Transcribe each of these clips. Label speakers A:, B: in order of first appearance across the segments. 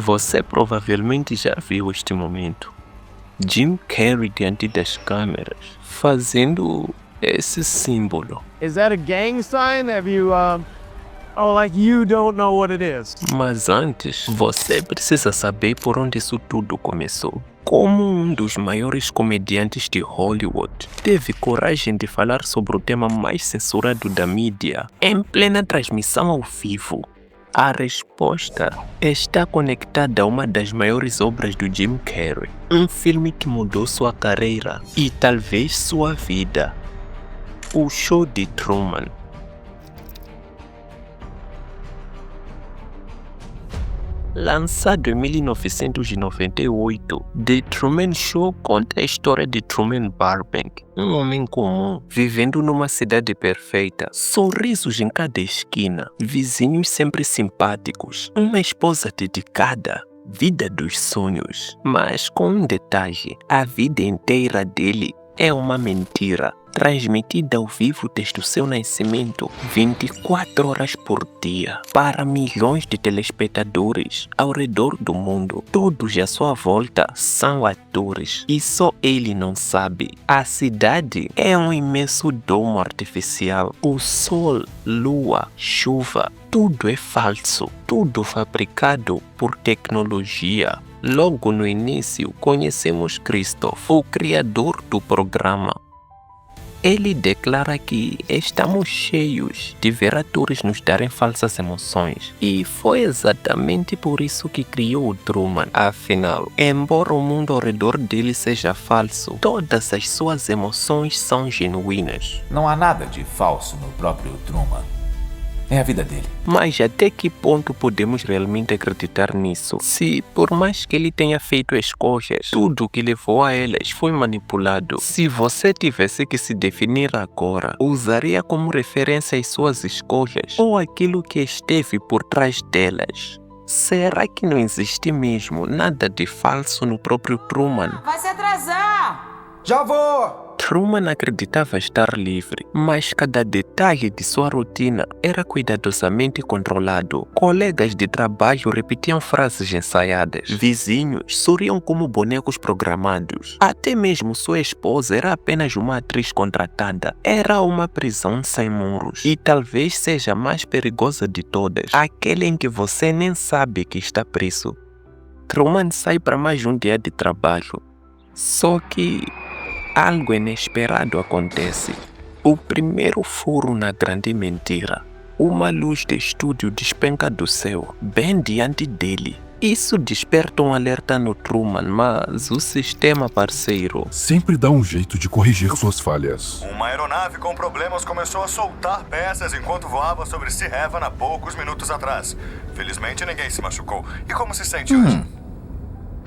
A: Você provavelmente já viu este momento. Jim Carrey diante das câmeras, fazendo esse símbolo.
B: Is that a gang sign? Have you, oh, like you don't know what it is.
A: Mas antes, você precisa saber por onde isso tudo começou. Como um dos maiores comediantes de Hollywood teve coragem de falar sobre o tema mais censurado da mídia em plena transmissão ao vivo? A resposta está conectada a uma das maiores obras do Jim Carrey, um filme que mudou sua carreira e talvez sua vida: O Show de Truman. Lançado em 1998, The Truman Show conta a história de Truman Burbank, um homem comum, vivendo numa cidade perfeita, sorrisos em cada esquina, vizinhos sempre simpáticos, uma esposa dedicada, vida dos sonhos. Mas com um detalhe: a vida inteira dele é uma mentira, transmitida ao vivo desde o seu nascimento, 24 horas por dia, para milhões de telespectadores ao redor do mundo. Todos à sua volta são atores e só ele não sabe. A cidade é um imenso domo artificial. O sol, lua, chuva, tudo é falso, tudo fabricado por tecnologia. Logo no início, conhecemos Christoph, o criador do programa. Ele declara que estamos cheios de ver atores nos darem falsas emoções. E foi exatamente por isso que criou o Truman. Afinal, embora o mundo ao redor dele seja falso, todas as suas emoções são genuínas.
C: Não há nada de falso no próprio Truman. É a vida dele.
A: Mas até que ponto podemos realmente acreditar nisso? Se, por mais que ele tenha feito escolhas, tudo que levou a elas foi manipulado. Se você tivesse que se definir agora, usaria como referência as suas escolhas ou aquilo que esteve por trás delas? Será que não existe mesmo nada de falso no próprio Truman?
D: Vai se atrasar!
E: Já vou!
A: Truman acreditava estar livre, mas cada detalhe de sua rotina era cuidadosamente controlado. Colegas de trabalho repetiam frases ensaiadas, vizinhos sorriam como bonecos programados. Até mesmo sua esposa era apenas uma atriz contratada. Era uma prisão sem muros. E talvez seja a mais perigosa de todas, aquela em que você nem sabe que está preso. Truman sai para mais um dia de trabalho. Só que algo inesperado acontece. O primeiro furo na grande mentira. Uma luz de estúdio despenca do céu, bem diante dele. Isso desperta um alerta no Truman, mas o sistema parceiro
F: sempre dá um jeito de corrigir suas falhas.
G: Uma aeronave com problemas começou a soltar peças enquanto voava sobre Sea Haven há poucos minutos atrás. Felizmente ninguém se machucou. E como se sente hoje?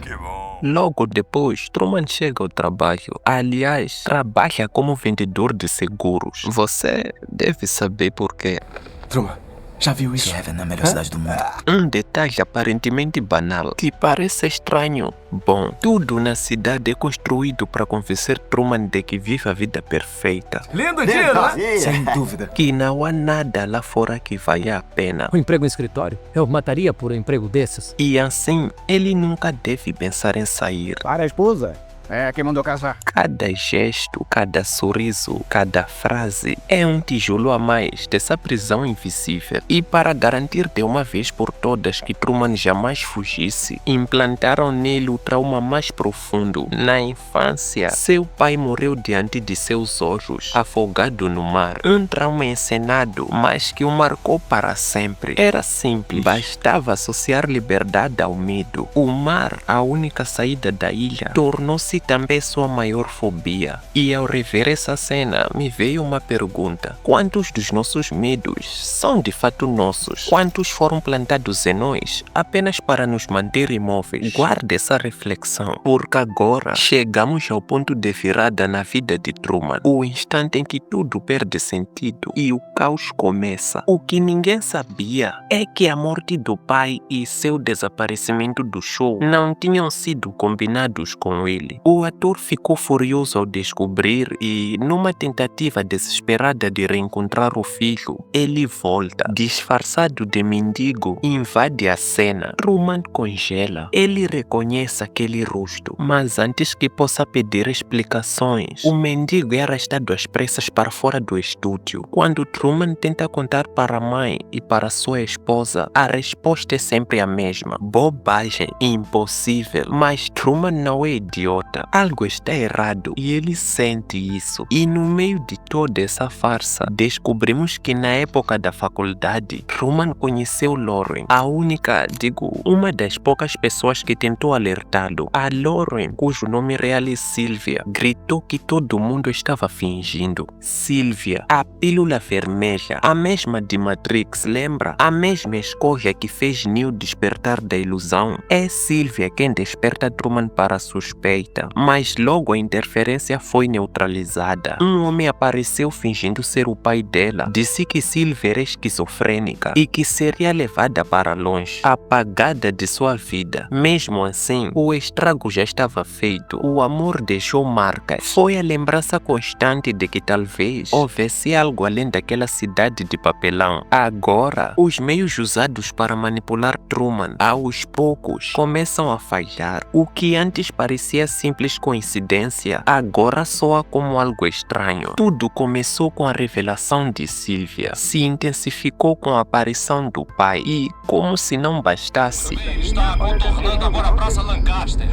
G: Que bom.
A: Logo depois, Truman chega ao trabalho. Aliás, trabalha como vendedor de seguros. Você deve saber por quê.
E: Truman, já viu isso?
C: Sea Haven é a melhor cidade do mundo.
A: Um detalhe aparentemente banal, que parece estranho. Bom, tudo na cidade é construído para convencer Truman de que vive a vida perfeita.
E: Lindo dia, né?
C: Sem dúvida.
A: Que não há nada lá fora que valha a pena.
H: Um emprego em escritório? Eu mataria por um emprego desses.
A: E assim, ele nunca deve pensar em sair.
B: Para a esposa? É quem mandou casar.
A: Cada gesto, cada sorriso, cada frase é um tijolo a mais dessa prisão invisível. E para garantir de uma vez por todas que Truman jamais fugisse, implantaram nele o trauma mais profundo. Na infância, seu pai morreu diante de seus olhos, afogado no mar. Um trauma encenado, mas que o marcou para sempre. Era simples, bastava associar liberdade ao medo. O mar, a única saída da ilha, tornou-se também sua maior fobia. E ao rever essa cena, me veio uma pergunta: quantos dos nossos medos são de fato nossos? Quantos foram plantados em nós apenas para nos manter imóveis? Guarde essa reflexão, porque agora chegamos ao ponto de virada na vida de Truman, o instante em que tudo perde sentido e o caos começa. O que ninguém sabia é que a morte do pai e seu desaparecimento do show não tinham sido combinados com ele. O ator ficou furioso ao descobrir e, numa tentativa desesperada de reencontrar o filho, ele volta, disfarçado de mendigo, invade a cena. Truman congela. Ele reconhece aquele rosto, mas antes que possa pedir explicações, o mendigo é arrastado às pressas para fora do estúdio. Quando Truman tenta contar para a mãe e para sua esposa, a resposta é sempre a mesma: bobagem, impossível. Mas Truman não é idiota. Algo está errado e ele sente isso. E no meio de toda essa farsa, descobrimos que na época da faculdade, Truman conheceu Lauren, uma das poucas pessoas que tentou alertá-lo. A Lauren, cujo nome real é Sylvia, gritou que todo mundo estava fingindo. Sylvia, a pílula vermelha, a mesma de Matrix, lembra? A mesma escolha que fez Neo despertar da ilusão. É Sylvia quem desperta Truman para a suspeita, mas logo a interferência foi neutralizada. Um homem apareceu fingindo ser o pai dela, disse que Sylvia era esquizofrênica e que seria levada para longe, apagada de sua vida. Mesmo assim, o estrago já estava feito. O amor deixou marcas. Foi a lembrança constante de que talvez houvesse algo além daquela cidade de papelão. Agora, os meios usados para manipular Truman, aos poucos, começam a falhar. O que antes parecia simples coincidência, agora soa como algo estranho. Tudo começou com a revelação de Sylvia, se intensificou com a aparição do pai e, como se não bastasse,
I: Está contornando agora a Praça Lancaster.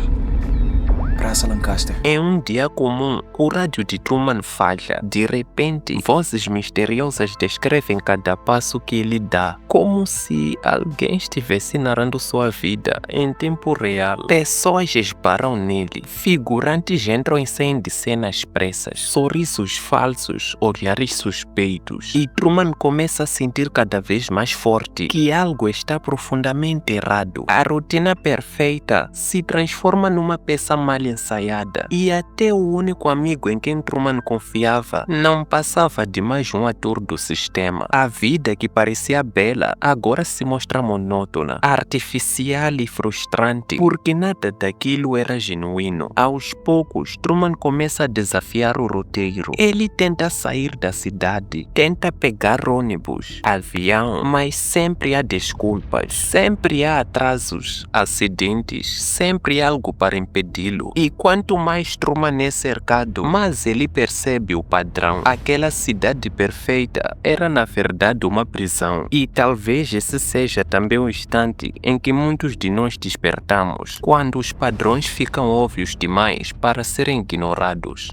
E: Praça Lancaster.
A: em um dia comum, o rádio de Truman falha. De repente, vozes misteriosas descrevem cada passo que ele dá, como se alguém estivesse narrando sua vida em tempo real. Pessoas esbarram nele, figurantes entram e saem de cenas pressas, sorrisos falsos, olhares suspeitos. E Truman começa a sentir cada vez mais forte que algo está profundamente errado. A rotina perfeita se transforma numa peça mal ensaiada, e até o único amigo em quem Truman confiava não passava de mais um ator do sistema. A vida que parecia bela agora se mostra monótona, artificial e frustrante, porque nada daquilo era genuíno. Aos poucos, Truman começa a desafiar o roteiro. Ele tenta sair da cidade, tenta pegar ônibus, avião, mas sempre há desculpas, sempre há atrasos, acidentes, sempre algo para impedi-lo. E quanto mais Truman é cercado, mais ele percebe o padrão. Aquela cidade perfeita era na verdade uma prisão. E talvez esse seja também o instante em que muitos de nós despertamos, quando os padrões ficam óbvios demais para serem ignorados.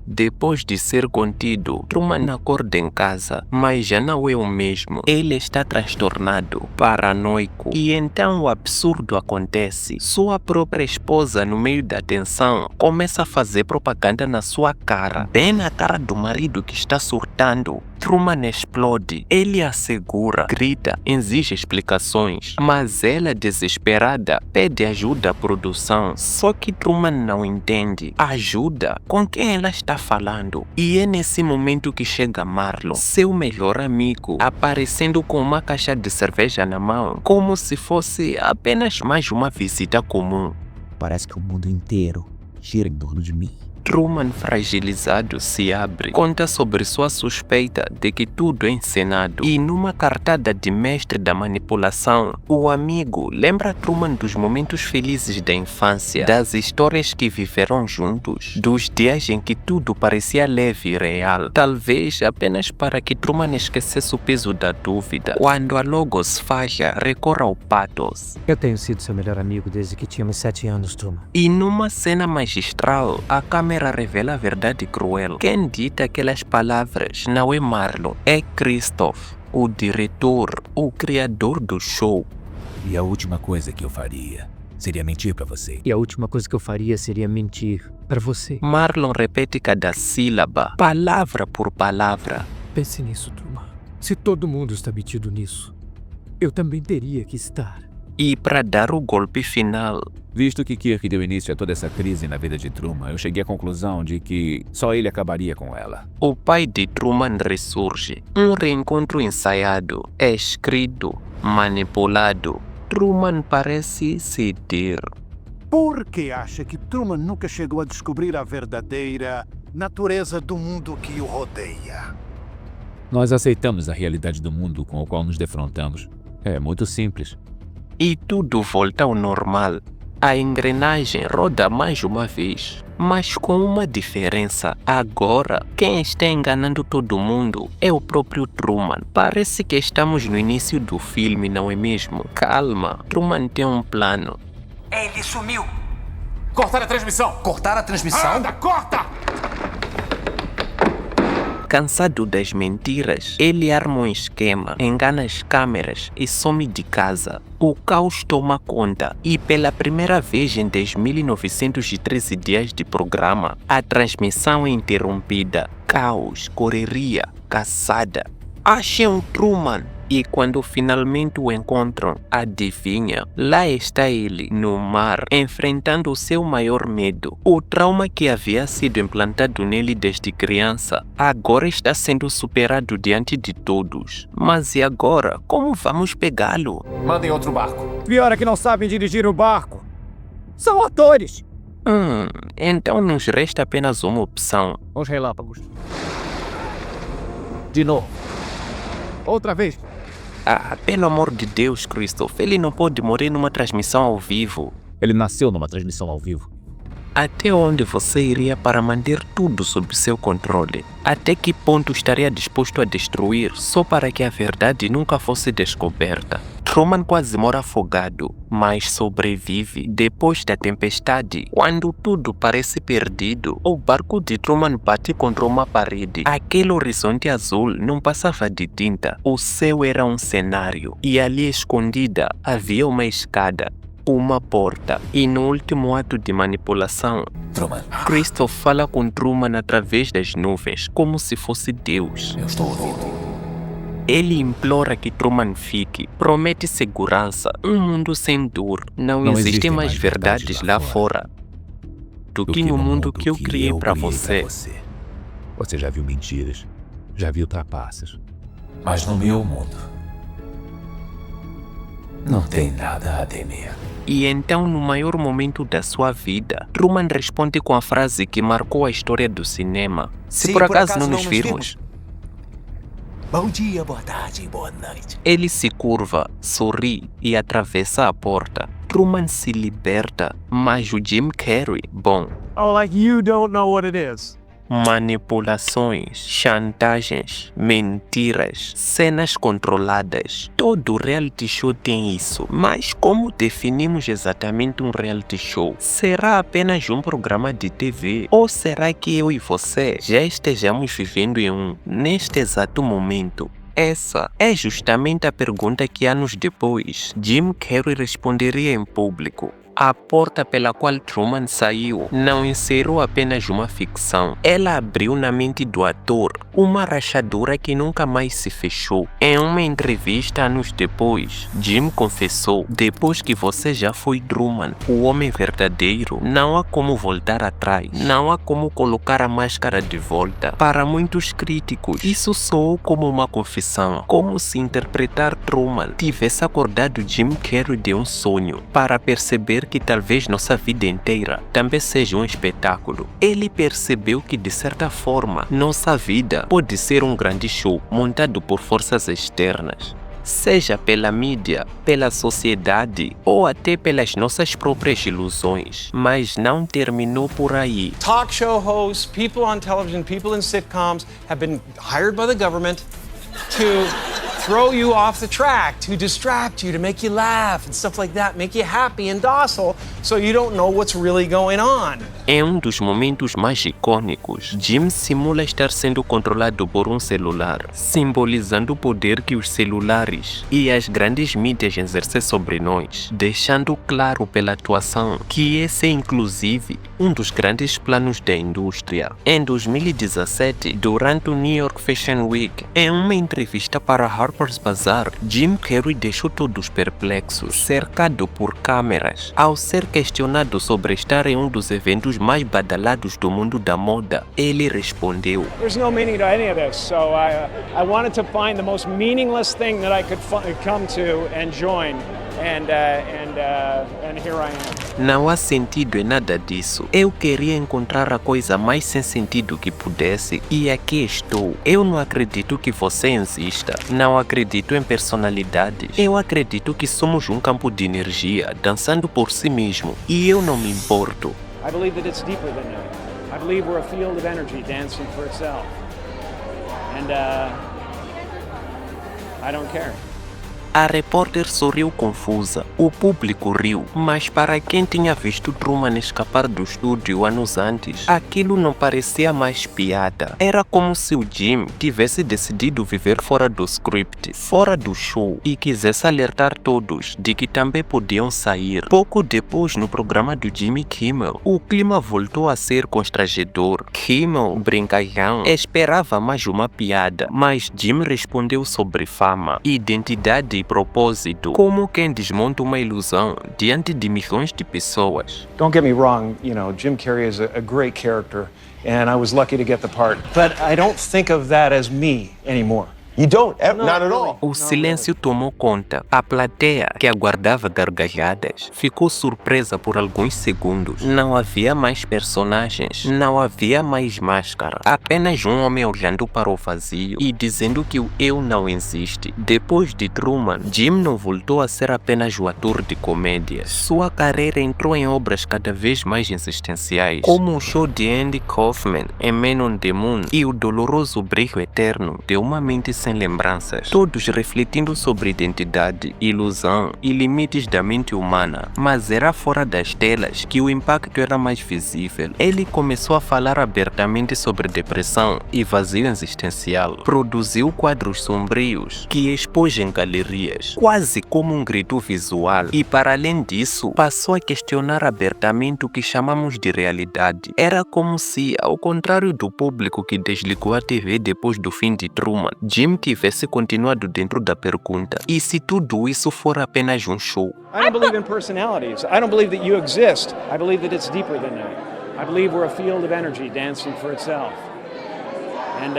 A: Depois de ser contido, Truman acorda em casa, mas já não é o mesmo. Ele está transtornado, paranoico. E então o absurdo acontece. Sua própria esposa, no meio da tensão, começa a fazer propaganda na sua cara, bem na cara do marido que está surtando. Truman explode. Ele a segura, grita, exige explicações, mas ela, desesperada, pede ajuda à produção. Só que Truman não entende. Ajuda? Com quem ela está falando? E é nesse momento que chega Marlon, seu melhor amigo, aparecendo com uma caixa de cerveja na mão, como se fosse apenas mais uma visita comum.
J: Parece que o mundo inteiro gira em torno de mim.
A: Truman, fragilizado, se abre, conta sobre sua suspeita de que tudo é encenado. E numa cartada de mestre da manipulação, o amigo lembra Truman dos momentos felizes da infância, das histórias que viveram juntos, dos dias em que tudo parecia leve e real, talvez apenas para que Truman esquecesse o peso da dúvida. Quando a Logos falha, recorre ao pathos.
H: Eu tenho sido seu melhor amigo desde que tínhamos 7 anos, Truman.
A: E numa cena magistral, a câmera revela a verdade cruel. Quem dita aquelas palavras não é Marlon, é Christoph, o diretor, o criador do show.
C: E a última coisa que eu faria seria mentir pra você.
H: E a última coisa que eu faria seria mentir pra você.
A: Marlon repete cada sílaba, palavra por palavra.
H: Pense nisso, Truman. Se todo mundo está metido nisso, eu também teria que estar.
A: E para dar o golpe final,
C: Visto que Kirk deu início a toda essa crise na vida de Truman, eu cheguei à conclusão de que só ele acabaria com ela.
A: o pai de Truman ressurge. Um reencontro ensaiado, escrito, manipulado. Truman parece ceder.
B: Por que acha que Truman nunca chegou a descobrir a verdadeira natureza do mundo que o rodeia?
C: Nós aceitamos a realidade do mundo com o qual nos defrontamos. É muito simples.
A: E tudo volta ao normal. A engrenagem roda mais uma vez, mas com uma diferença. Agora, quem está enganando todo mundo é o próprio Truman. Parece que estamos no início do filme, não é mesmo? Calma, Truman tem um plano.
I: Ele sumiu.
E: Cortar a transmissão! Cortar a transmissão?
I: Corta!
A: Cansado das mentiras, ele arma um esquema, engana as câmeras e some de casa. O caos toma conta e pela primeira vez em 10.913 dias de programa, a transmissão é interrompida. Caos, correria, caçada. Acham Truman! E quando finalmente o encontram, adivinha? Lá está ele, no mar, enfrentando o seu maior medo. O trauma que havia sido implantado nele desde criança, agora está sendo superado diante de todos. Mas e agora? Como vamos pegá-lo?
E: Mandem outro barco.
H: Pior é que não sabem dirigir o barco. São atores.
A: Então nos resta apenas uma opção.
H: Os relâmpagos. De novo. Outra vez.
A: Pelo amor de Deus, Christopher, ele não pode morrer numa transmissão ao vivo.
C: Ele nasceu numa transmissão ao vivo.
A: Até onde você iria para manter tudo sob seu controle? Até que ponto estaria disposto a destruir só para que a verdade nunca fosse descoberta? Truman quase morre afogado, mas sobrevive depois da tempestade. Quando tudo parece perdido, o barco de Truman bate contra uma parede. Aquele horizonte azul não passava de tinta. O céu era um cenário e ali escondida havia uma escada, uma porta. E no último ato de manipulação,
E: Truman,
A: Christopher fala com Truman através das nuvens, como se fosse Deus.
E: eu estou ouvindo.
A: Ele implora que Truman fique, promete segurança, um mundo sem dor. Não existem mais verdades lá fora do que no mundo que eu criei para você.
C: Você já viu mentiras, já viu trapaças.
E: Mas no meu mundo, não tem nada a temer.
A: E então, no maior momento da sua vida, Truman responde com a frase que marcou a história do cinema. Se por acaso não nos virmos.
E: Bom dia, boa tarde, boa noite.
A: Ele se curva, sorri e atravessa a porta. Truman se liberta, mas o Jim Carrey, bom,
B: Oh, like you don't know what it is.
A: manipulações, chantagens, mentiras, cenas controladas. Todo reality show tem isso. Mas como definimos exatamente um reality show? Será apenas um programa de TV? Ou será que eu e você já estejamos vivendo em um neste exato momento? Essa é justamente a pergunta que anos depois Jim Carrey responderia em público. A porta pela qual Truman saiu não encerrou apenas uma ficção. Ela abriu na mente do ator uma rachadura que nunca mais se fechou. Em uma entrevista anos depois, Jim confessou: depois que você já foi Truman, o homem verdadeiro, não há como voltar atrás. Não há como colocar a máscara de volta. Para muitos críticos, isso soou como uma confissão. Como se interpretar Truman tivesse acordado Jim Carrey de um sonho para perceber que talvez nossa vida inteira também seja um espetáculo. Ele percebeu que, de certa forma, nossa vida pode ser um grande show montado por forças externas, seja pela mídia, pela sociedade ou até pelas nossas próprias ilusões. Mas não terminou por aí.
K: Talk show hosts, people on television, people in sitcoms have been hired by the government to throw you off the track, to distract you, to make you laugh and stuff like that, make you happy and docile so you don't know what's really going on.
A: Em um dos momentos mais icônicos, Jim simula estar sendo controlado por um celular, simbolizando o poder que os celulares e as grandes mídias exercem sobre nós, deixando claro pela atuação que esse é inclusive um dos grandes planos da indústria. Em 2017, durante o New York Fashion Week, em uma entrevista para Harper's Bazaar, Jim Carrey deixou todos perplexos, cercado por câmeras. Ao ser questionado sobre estar em um dos eventos mais badalados do mundo da moda, ele respondeu:
B: There's no meaning to any of this, so I wanted to find the most meaningless thing that I could come to and join.
K: and here I am.
A: Não há sentido em nada disso. Eu queria encontrar a coisa mais sem sentido que pudesse e aqui estou. Eu não acredito que você exista. Não acredito em personalidades. Eu acredito que somos um campo de energia dançando por si mesmo e eu não me importo.
K: I believe that it's deeper than that. I believe we're a field of energy dancing for itself. And I don't care.
A: A repórter sorriu confusa. O público riu, mas para quem tinha visto Truman escapar do estúdio anos antes, aquilo não parecia mais piada. Era como se o Jim tivesse decidido viver fora do script, fora do show, e quisesse alertar todos de que também podiam sair. Pouco depois, no programa do Jimmy Kimmel, o clima voltou a ser constrangedor. Kimmel, brincalhão, esperava mais uma piada, mas Jim respondeu sobre fama, identidade e propósito, como quem desmonta uma ilusão diante de milhões de pessoas.
K: Don't get me wrong, Jim Carrey is a great character, and I was lucky to get the part. But I don't think of that as me anymore.
E: You don't? Not at all.
A: O silêncio tomou conta. A plateia, que aguardava gargalhadas, ficou surpresa por alguns segundos. Não havia mais personagens, não havia mais máscara. Apenas um homem olhando para o vazio e dizendo que o eu não existe. Depois de Truman, Jim não voltou a ser apenas o ator de comédia. Sua carreira entrou em obras cada vez mais existenciais, como o show de Andy Kaufman em Man on the Moon e o doloroso brilho eterno de uma mente sem lembranças, todos refletindo sobre identidade, ilusão e limites da mente humana. Mas era fora das telas que o impacto era mais visível. Ele começou a falar abertamente sobre depressão e vazio existencial. Produziu quadros sombrios que expôs em galerias, quase como um grito visual. E para além disso, passou a questionar abertamente o que chamamos de realidade. Era como se, ao contrário do público que desligou a TV depois do fim de Truman, Jim tivesse continuado dentro da pergunta: e se tudo isso for apenas um show?
K: I don't believe in personalities. I don't believe that you exist. I believe that it's deeper than that. I believe we're a field of energy dancing for itself. And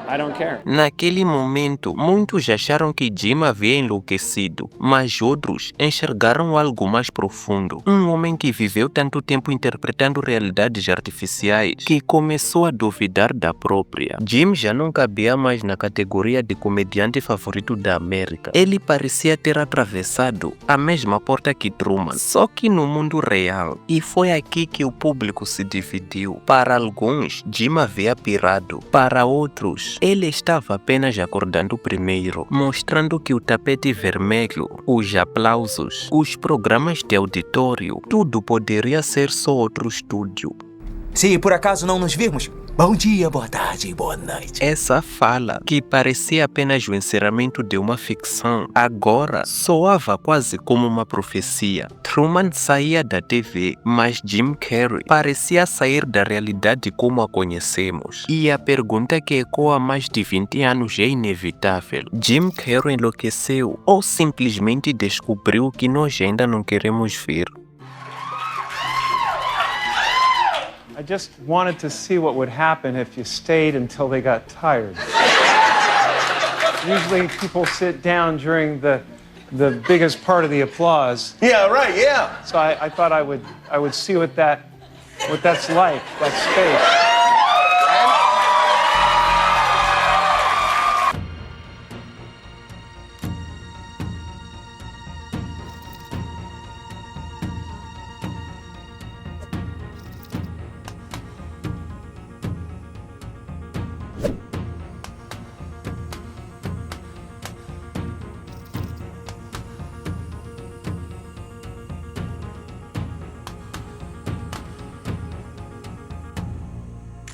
K: I don't care.
A: Naquele momento, muitos acharam que Jim havia enlouquecido, mas outros enxergaram algo mais profundo. Um homem que viveu tanto tempo interpretando realidades artificiais que começou a duvidar da própria. Jim já não cabia mais na categoria de comediante favorito da América. Ele parecia ter atravessado a mesma porta que Truman, só que no mundo real. E foi aqui que o público se dividiu. Para alguns, Jim havia pirado. Para outros, ele estava apenas acordando primeiro, mostrando que o tapete vermelho, os aplausos, os programas de auditório, tudo poderia ser só outro estúdio.
E: Se por acaso não nos virmos, bom dia, boa tarde e boa noite.
A: Essa fala, que parecia apenas o encerramento de uma ficção, agora soava quase como uma profecia. Truman saía da TV, mas Jim Carrey parecia sair da realidade como a conhecemos. E a pergunta que ecoa há mais de 20 anos é inevitável: Jim Carrey enlouqueceu ou simplesmente descobriu o que nós ainda não queremos ver?
K: I just wanted to see what would happen if you stayed until they got tired. Usually people sit down during the biggest part of the applause.
E: Yeah, right, yeah.
K: So I thought I would see what that's like, that space.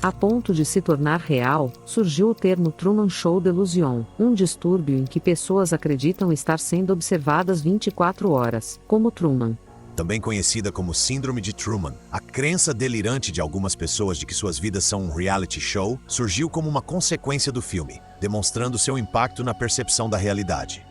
L: A ponto de se tornar real, surgiu o termo Truman Show Delusion, um distúrbio em que pessoas acreditam estar sendo observadas 24 horas, como Truman.
M: Também conhecida como Síndrome de Truman, a crença delirante de algumas pessoas de que suas vidas são um reality show surgiu como uma consequência do filme, demonstrando seu impacto na percepção da realidade.